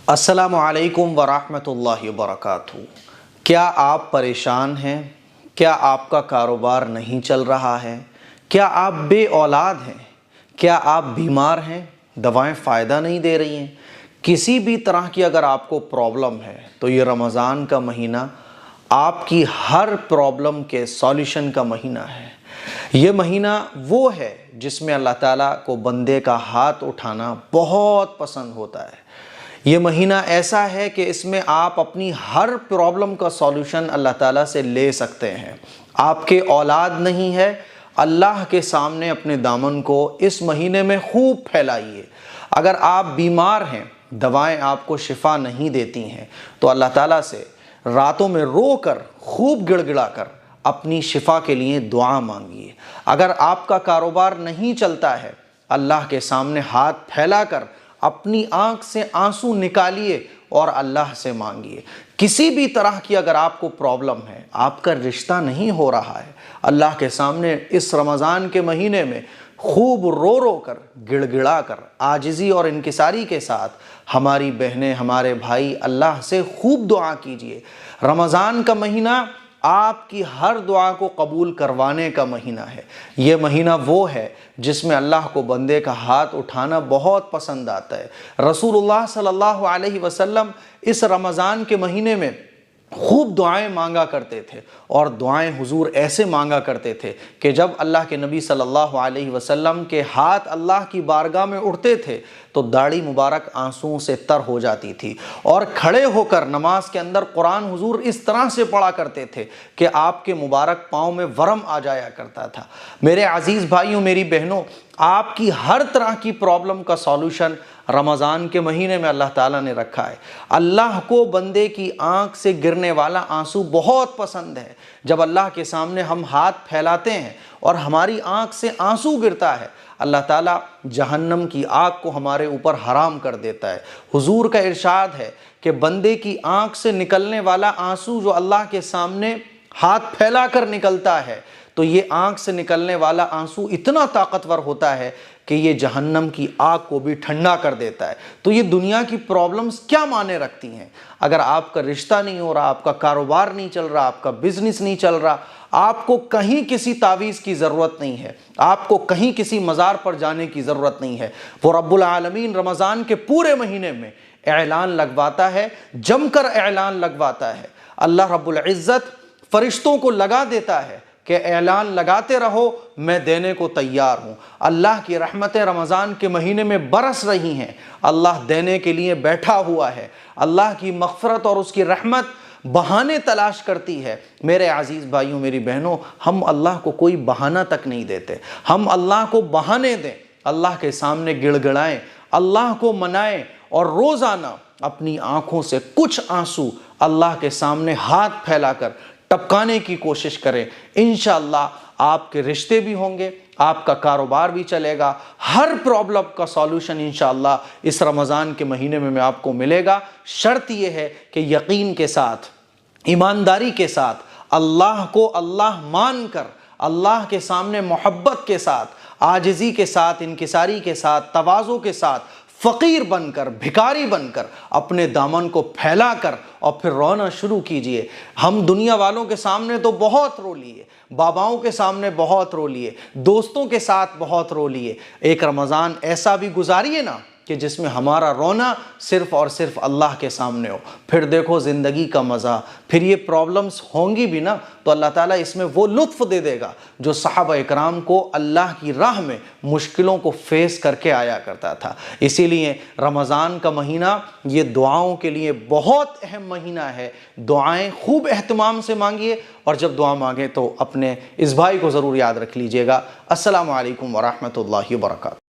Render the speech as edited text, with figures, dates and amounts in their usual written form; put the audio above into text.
السلام علیکم ورحمۃ اللہ وبرکاتہ۔ کیا آپ پریشان ہیں؟ کیا آپ کا کاروبار نہیں چل رہا ہے؟ کیا آپ بے اولاد ہیں؟ کیا آپ بیمار ہیں؟ دوائیں فائدہ نہیں دے رہی ہیں؟ کسی بھی طرح کی اگر آپ کو پرابلم ہے تو یہ رمضان کا مہینہ آپ کی ہر پرابلم کے سولیوشن کا مہینہ ہے۔ یہ مہینہ وہ ہے جس میں اللہ تعالیٰ کو بندے کا ہاتھ اٹھانا بہت پسند ہوتا ہے۔ یہ مہینہ ایسا ہے کہ اس میں آپ اپنی ہر پرابلم کا سولیوشن اللہ تعالیٰ سے لے سکتے ہیں۔ آپ کے اولاد نہیں ہے، اللہ کے سامنے اپنے دامن کو اس مہینے میں خوب پھیلائیے۔ اگر آپ بیمار ہیں، دوائیں آپ کو شفا نہیں دیتی ہیں تو اللہ تعالیٰ سے راتوں میں رو کر خوب گڑ گڑا کر اپنی شفا کے لیے دعا مانگیے۔ اگر آپ کا کاروبار نہیں چلتا ہے، اللہ کے سامنے ہاتھ پھیلا کر اپنی آنکھ سے آنسو نکالیے اور اللہ سے مانگیے۔ کسی بھی طرح کی اگر آپ کو پرابلم ہے، آپ کا رشتہ نہیں ہو رہا ہے، اللہ کے سامنے اس رمضان کے مہینے میں خوب رو رو کر گڑ گڑا کر عاجزی اور انکساری کے ساتھ ہماری بہنیں، ہمارے بھائی اللہ سے خوب دعا کیجئے۔ رمضان کا مہینہ آپ کی ہر دعا کو قبول کروانے کا مہینہ ہے۔ یہ مہینہ وہ ہے جس میں اللہ کو بندے کا ہاتھ اٹھانا بہت پسند آتا ہے۔ رسول اللہ صلی اللہ علیہ وسلم اس رمضان کے مہینے میں خوب دعائیں مانگا کرتے تھے، اور دعائیں حضور ایسے مانگا کرتے تھے کہ جب اللہ کے نبی صلی اللہ علیہ وسلم کے ہاتھ اللہ کی بارگاہ میں اٹھتے تھے تو داڑھی مبارک آنسوؤں سے تر ہو جاتی تھی، اور کھڑے ہو کر نماز کے اندر قرآن حضور اس طرح سے پڑھا کرتے تھے کہ آپ کے مبارک پاؤں میں ورم آ جایا کرتا تھا۔ میرے عزیز بھائیوں، میری بہنوں، آپ کی ہر طرح کی پرابلم کا سولوشن رمضان کے مہینے میں اللہ تعالیٰ نے رکھا ہے۔ اللہ کو بندے کی آنکھ سے گرنے والا آنسو بہت پسند ہے۔ جب اللہ کے سامنے ہم ہاتھ پھیلاتے ہیں اور ہماری آنکھ سے آنسو گرتا ہے، اللہ تعالیٰ جہنم کی آگ کو ہمارے اوپر حرام کر دیتا ہے۔ حضور کا ارشاد ہے کہ بندے کی آنکھ سے نکلنے والا آنسو جو اللہ کے سامنے ہاتھ پھیلا کر نکلتا ہے تو یہ آنکھ سے نکلنے والا آنسو اتنا طاقتور ہوتا ہے کہ یہ جہنم کی آگ کو بھی ٹھنڈا کر دیتا ہے۔ تو یہ دنیا کی پرابلمز کیا معنی رکھتی ہیں؟ اگر آپ کا رشتہ نہیں ہو رہا، آپ کا کاروبار نہیں چل رہا، آپ کا بزنس نہیں چل رہا، آپ کو کہیں کسی تعویذ کی ضرورت نہیں ہے، آپ کو کہیں کسی مزار پر جانے کی ضرورت نہیں ہے۔ وہ رب العالمین رمضان کے پورے مہینے میں اعلان لگواتا ہے، جم کر اعلان لگواتا ہے۔ اللہ رب العزت فرشتوں کو لگا دیتا ہے کہ اعلان لگاتے رہو، میں دینے کو تیار ہوں۔ اللہ کی رحمتیں رمضان کے مہینے میں برس رہی ہیں، اللہ دینے کے لیے بیٹھا ہوا ہے۔ اللہ کی مغفرت اور اس کی رحمت بہانے تلاش کرتی ہے۔ میرے عزیز بھائیوں، میری بہنوں، ہم اللہ کو کوئی بہانہ تک نہیں دیتے۔ ہم اللہ کو بہانے دیں، اللہ کے سامنے گڑ گڑائیں، اللہ کو منائیں، اور روزانہ اپنی آنکھوں سے کچھ آنسو اللہ کے سامنے ہاتھ پھیلا کر ٹپکانے کی کوشش کریں۔ انشاءاللہ آپ کے رشتے بھی ہوں گے، آپ کا کاروبار بھی چلے گا، ہر پرابلم کا سولوشن انشاءاللہ اس رمضان کے مہینے میں آپ کو ملے گا۔ شرط یہ ہے کہ یقین کے ساتھ، ایمانداری کے ساتھ، اللہ کو اللہ مان کر، اللہ کے سامنے محبت کے ساتھ، عاجزی کے ساتھ، انکساری کے ساتھ، تواضع کے ساتھ، فقیر بن کر، بھکاری بن کر اپنے دامن کو پھیلا کر اور پھر رونا شروع کیجئے۔ ہم دنیا والوں کے سامنے تو بہت رو لیے، باباؤں کے سامنے بہت رو لیے، دوستوں کے ساتھ بہت رو لیے، ایک رمضان ایسا بھی گزاریے نا کہ جس میں ہمارا رونا صرف اور صرف اللہ کے سامنے ہو۔ پھر دیکھو زندگی کا مزہ۔ پھر یہ پرابلمز ہوں گی بھی نا تو اللہ تعالیٰ اس میں وہ لطف دے دے گا جو صحابہ اکرام کو اللہ کی راہ میں مشکلوں کو فیس کر کے آیا کرتا تھا۔ اسی لیے رمضان کا مہینہ یہ دعاؤں کے لیے بہت اہم مہینہ ہے۔ دعائیں خوب اہتمام سے مانگیے، اور جب دعا مانگیں تو اپنے اس بھائی کو ضرور یاد رکھ لیجئے گا۔ السلام علیکم ورحمۃ اللہ وبرکاتہ۔